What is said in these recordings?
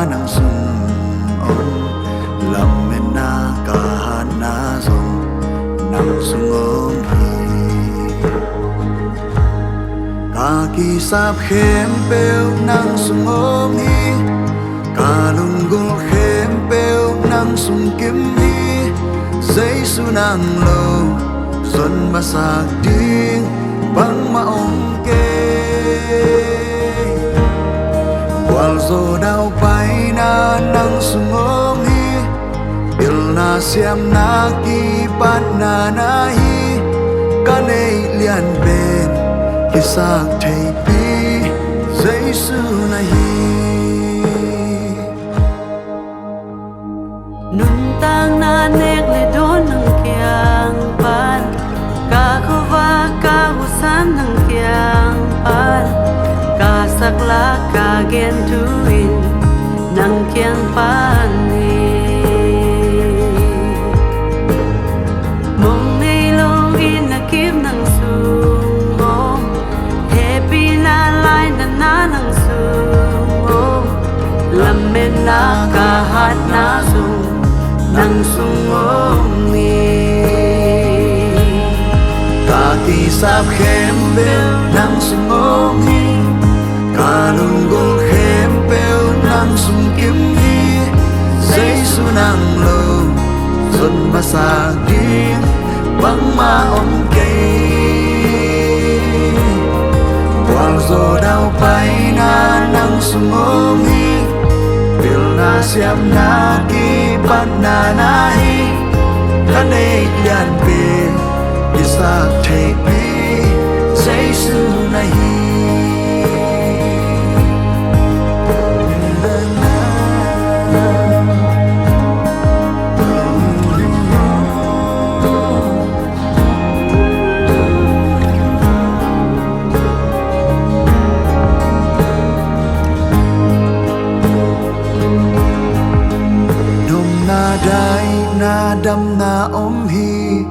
nang sung om lam men na ka na zong nang sung om hi ka ki sap khem peu nang sung om hi ka lung gul khem peu nang sung kim hi giây su nang lo xuân mà sạc tiếng băng mà ông kê qual zo đau bay na nang sung om hi il na siam na ki pan na na hi ka nei lian ben ki sak thei pi giây su na hi nun tang na nek le don nang kyang pan ka khova ka husan nang kyang pan ka sakla ka gen tu in nang kyang pan ni mong nei long in na kim nang sung om happy na lai na na nang sung om lam men na ka hat na sung nang sung om ni ka ti sap khem peu nang sung om hi ka lung gul khem peu nang sung kim hi giây su nang lo xuân mà sạc tiếng băng mà om cây qual zo đau bay na nang sung om hi bil na siam na ki pan na na hi ka nei lian pe ki sak thei pi giây su na hi na đam na om hi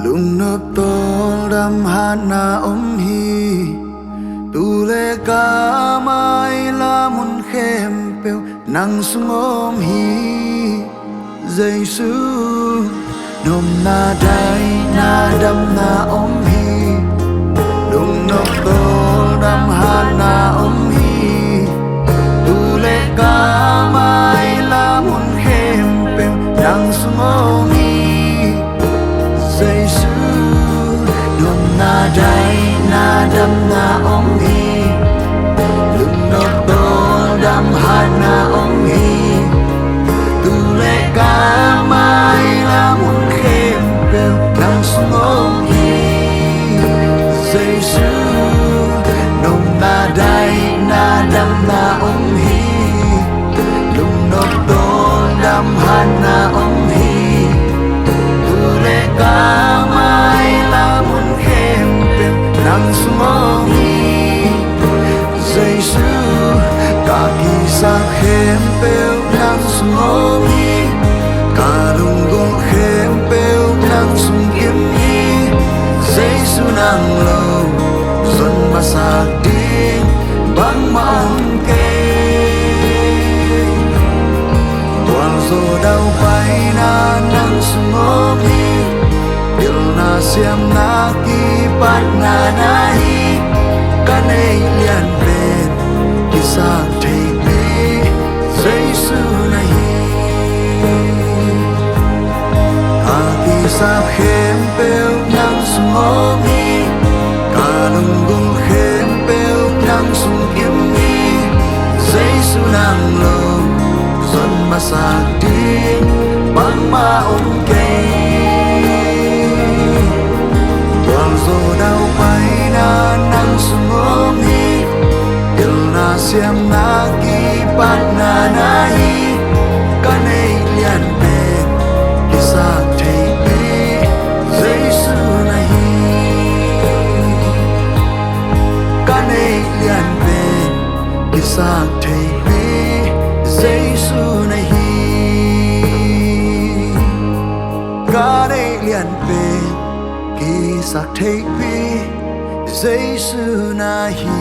lung nop tol đam han na om hi tu le ka mai la mun khem peu nang sung om hi giêsu nom na dai na đam na om hi lung nop tol đam han na om hi tu le ka mai la mun khem peu nang sung om hi giêsu nom na dai na đam na om hi lung nop tol đam han na om hi tu le ka mai la mun khem peu nang sung om hi giêsu nom na dai na đam na om hi lung nop tol đam han na om hi tu le ka mai la mun khem peu nang sung om hi giêsu ka ki sa khem peu nang sung om hi ka lung gul khem peu nang sung kim hi giêsu nang lo xuân mà sạc tiếng băng mà ông kê qual zo đau bay na nang sung om hi bil na siam na ki pat na na hi ka nei lian ben ki sak thei pi giêsu na hi ka ki sap khem peu nang sung om hi ka lung gul khem peu nang sung kim hi giêsu nang lo xuân mà sạc tiếng băng mà om cây qual zo đau bay na nang sung om hi il na siam na ki pat na na hi ka nei lian ben ki sak thei pi giêsu na hi ka nei lian ben ki sak thei pi giêsu na hi ka nei lian ben ki sak thei pi giêsu na hi